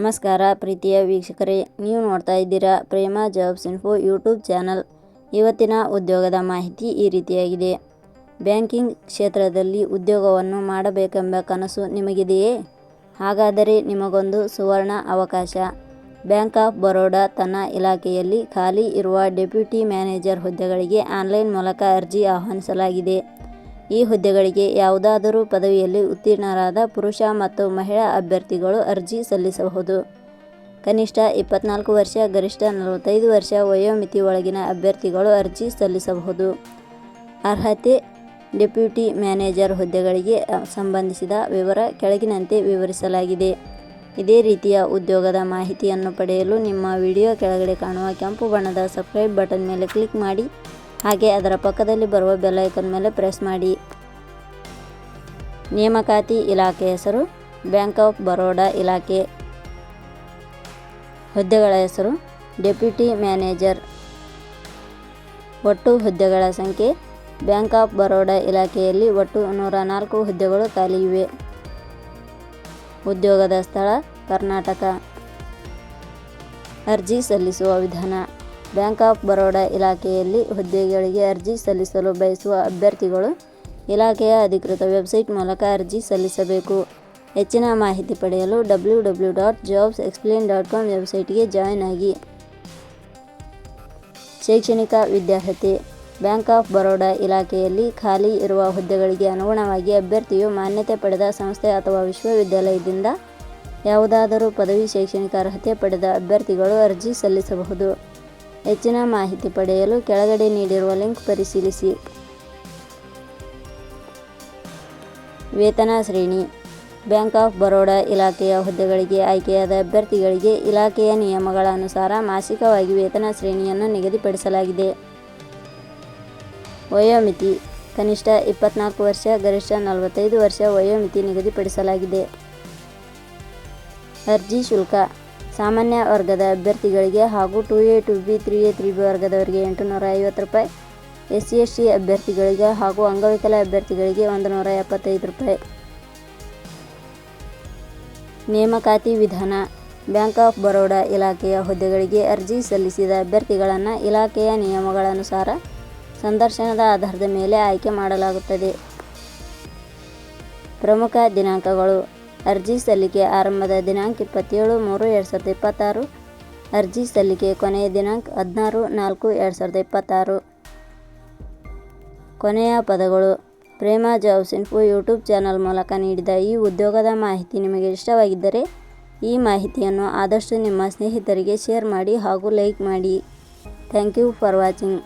ನಮಸ್ಕಾರ ಪ್ರೀತಿಯ ವೀಕ್ಷಕರೇ, ನೀವು ನೋಡ್ತಾ ಇದ್ದೀರಾ ಪ್ರೇಮ ಜಾಬ್ಸ್ ಇನ್ಫೋ ಯೂಟ್ಯೂಬ್ ಚಾನಲ್. ಇವತ್ತಿನ ಉದ್ಯೋಗದ ಮಾಹಿತಿ ಈ ರೀತಿಯಾಗಿದೆ. ಬ್ಯಾಂಕಿಂಗ್ ಕ್ಷೇತ್ರದಲ್ಲಿ ಉದ್ಯೋಗವನ್ನು ಮಾಡಬೇಕೆಂಬ ಕನಸು ನಿಮಗಿದೆಯೇ? ಹಾಗಾದರೆ ನಿಮಗೊಂದು ಸುವರ್ಣ ಅವಕಾಶ. ಬ್ಯಾಂಕ್ ಆಫ್ ಬರೋಡಾ ತನ್ನ ಇಲಾಖೆಯಲ್ಲಿ ಖಾಲಿ ಇರುವ ಡೆಪ್ಯೂಟಿ ಮ್ಯಾನೇಜರ್ ಹುದ್ದೆಗಳಿಗೆ ಆನ್ಲೈನ್ ಮೂಲಕ ಅರ್ಜಿ ಆಹ್ವಾನಿಸಲಾಗಿದೆ. ಈ ಹುದ್ದೆಗಳಿಗೆ ಯಾವುದಾದರೂ ಪದವಿಯಲ್ಲಿ ಉತ್ತೀರ್ಣರಾದ ಪುರುಷ ಮತ್ತು ಮಹಿಳಾ ಅಭ್ಯರ್ಥಿಗಳು ಅರ್ಜಿ ಸಲ್ಲಿಸಬಹುದು. ಕನಿಷ್ಠ 24 ವರ್ಷ, ಗರಿಷ್ಠ 45 ವರ್ಷ ವಯೋಮಿತಿ ಒಳಗಿನ ಅಭ್ಯರ್ಥಿಗಳು ಅರ್ಜಿ ಸಲ್ಲಿಸಬಹುದು. ಅರ್ಹತೆ: ಡೆಪ್ಯೂಟಿ ಮ್ಯಾನೇಜರ್ ಹುದ್ದೆಗಳಿಗೆ ಸಂಬಂಧಿಸಿದ ವಿವರ ಕೆಳಗಿನಂತೆ ವಿವರಿಸಲಾಗಿದೆ. ಇದೇ ರೀತಿಯ ಉದ್ಯೋಗದ ಮಾಹಿತಿಯನ್ನು ಪಡೆಯಲು ನಿಮ್ಮ ವಿಡಿಯೋ ಕೆಳಗಡೆ ಕಾಣುವ ಕೆಂಪು ಬಣ್ಣದ ಸಬ್ಸ್ಕ್ರೈಬ್ ಬಟನ್ ಮೇಲೆ ಕ್ಲಿಕ್ ಮಾಡಿ, ಹಾಗೆ ಅದರ ಪಕ್ಕದಲ್ಲಿ ಬರುವ ಬೆಲ್ ಐಕಾನ್ ಮೇಲೆ ಪ್ರೆಸ್ ಮಾಡಿ. ನೇಮಕಾತಿ ಇಲಾಖೆ ಹೆಸರು: ಬ್ಯಾಂಕ್ ಆಫ್ ಬರೋಡಾ ಇಲಾಖೆ. ಹುದ್ದೆಗಳ ಹೆಸರು: ಡೆಪ್ಯೂಟಿ ಮ್ಯಾನೇಜರ್. ಒಟ್ಟು ಹುದ್ದೆಗಳ ಸಂಖ್ಯೆ: ಬ್ಯಾಂಕ್ ಆಫ್ ಬರೋಡಾ ಇಲಾಖೆಯಲ್ಲಿ ಒಟ್ಟು 104 ಹುದ್ದೆಗಳು ಖಾಲಿ ಇವೆ. ಉದ್ಯೋಗದ ಸ್ಥಳ: ಕರ್ನಾಟಕ. ಅರ್ಜಿ ಸಲ್ಲಿಸುವ ವಿಧಾನ: ಬ್ಯಾಂಕ್ ಆಫ್ ಬರೋಡಾ ಇಲಾಖೆಯಲ್ಲಿ ಹುದ್ದೆಗಳಿಗೆ ಅರ್ಜಿ ಸಲ್ಲಿಸಲು ಬಯಸುವ ಅಭ್ಯರ್ಥಿಗಳು ಇಲಾಖೆಯ ಅಧಿಕೃತ ವೆಬ್ಸೈಟ್ ಮೂಲಕ ಅರ್ಜಿ ಸಲ್ಲಿಸಬೇಕು. ಹೆಚ್ಚಿನ ಮಾಹಿತಿ ಪಡೆಯಲು www.jobsexplain.com ವೆಬ್ಸೈಟ್ಗೆ ಜಾಯಿನ್ ಆಗಿ. ಶೈಕ್ಷಣಿಕ ವಿದ್ಯಾರ್ಹತೆ: ಬ್ಯಾಂಕ್ ಆಫ್ ಬರೋಡಾ ಇಲಾಖೆಯಲ್ಲಿ ಖಾಲಿ ಇರುವ ಹುದ್ದೆಗಳಿಗೆ ಅನುಗುಣವಾಗಿ ಅಭ್ಯರ್ಥಿಯು ಮಾನ್ಯತೆ ಪಡೆದ ಸಂಸ್ಥೆ ಅಥವಾ ವಿಶ್ವವಿದ್ಯಾಲಯದಿಂದ ಯಾವುದಾದರೂ ಪದವಿ ಶೈಕ್ಷಣಿಕ ಅರ್ಹತೆ ಪಡೆದ ಅಭ್ಯರ್ಥಿಗಳು ಅರ್ಜಿ ಸಲ್ಲಿಸಬಹುದು. ಹೆಚ್ಚಿನ ಮಾಹಿತಿ ಪಡೆಯಲು ಕೆಳಗಡೆ ನೀಡಿರುವ ಲಿಂಕ್ ಪರಿಶೀಲಿಸಿ. ವೇತನ ಶ್ರೇಣಿ: ಬ್ಯಾಂಕ್ ಆಫ್ ಬರೋಡಾ ಇಲಾಖೆಯ ಹುದ್ದೆಗಳಿಗೆ ಆಯ್ಕೆಯಾದ ಅಭ್ಯರ್ಥಿಗಳಿಗೆ ಇಲಾಖೆಯ ನಿಯಮಗಳ ಅನುಸಾರ ಮಾಸಿಕವಾಗಿ ವೇತನ ಶ್ರೇಣಿಯನ್ನು ನಿಗದಿಪಡಿಸಲಾಗಿದೆ. ವಯೋಮಿತಿ: ಕನಿಷ್ಠ 24 ವರ್ಷ, ಗರಿಷ್ಠ 45 ವರ್ಷ ವಯೋಮಿತಿ ನಿಗದಿಪಡಿಸಲಾಗಿದೆ. ಅರ್ಜಿ ಶುಲ್ಕ: ಸಾಮಾನ್ಯ ವರ್ಗದ ಅಭ್ಯರ್ಥಿಗಳಿಗೆ ಹಾಗೂ 2A 2B 3A 3B ವರ್ಗದವರಿಗೆ 850 ರೂಪಾಯಿ, SC/ST ಅಭ್ಯರ್ಥಿಗಳಿಗೆ ಹಾಗೂ ಅಂಗವಿಕಲ ಅಭ್ಯರ್ಥಿಗಳಿಗೆ 175 ರೂಪಾಯಿ. ನೇಮಕಾತಿ ವಿಧಾನ: ಬ್ಯಾಂಕ್ ಆಫ್ ಬರೋಡಾ ಇಲಾಖೆಯ ಹುದ್ದೆಗಳಿಗೆ ಅರ್ಜಿ ಸಲ್ಲಿಸಿದ ಅಭ್ಯರ್ಥಿಗಳನ್ನು ಇಲಾಖೆಯ ನಿಯಮಗಳ ಅನುಸಾರ ಸಂದರ್ಶನದ ಆಧಾರದ ಮೇಲೆ ಆಯ್ಕೆ ಮಾಡಲಾಗುತ್ತದೆ. ಪ್ರಮುಖ ದಿನಾಂಕಗಳು: ಅರ್ಜಿ ಸಲ್ಲಿಕೆ ಆರಂಭದ ದಿನಾಂಕ 27/3/2026. ಅರ್ಜಿ ಸಲ್ಲಿಕೆ ಕೊನೆಯ ದಿನಾಂಕ 16/4/2026. ಕೊನೆಯ ಪದಗಳು: ಪ್ರೇಮ ಜಾಬ್ಸ್ ಇನ್ಫೋ ಯೂಟ್ಯೂಬ್ ಚಾನಲ್ ಮೂಲಕ ನೀಡಿದ ಈ ಉದ್ಯೋಗದ ಮಾಹಿತಿ ನಿಮಗೆ ಇಷ್ಟವಾಗಿದ್ದರೆ ಈ ಮಾಹಿತಿಯನ್ನು ಆದಷ್ಟು ನಿಮ್ಮ ಸ್ನೇಹಿತರಿಗೆ ಶೇರ್ ಮಾಡಿ ಹಾಗೂ ಲೈಕ್ ಮಾಡಿ. Thank you for watching.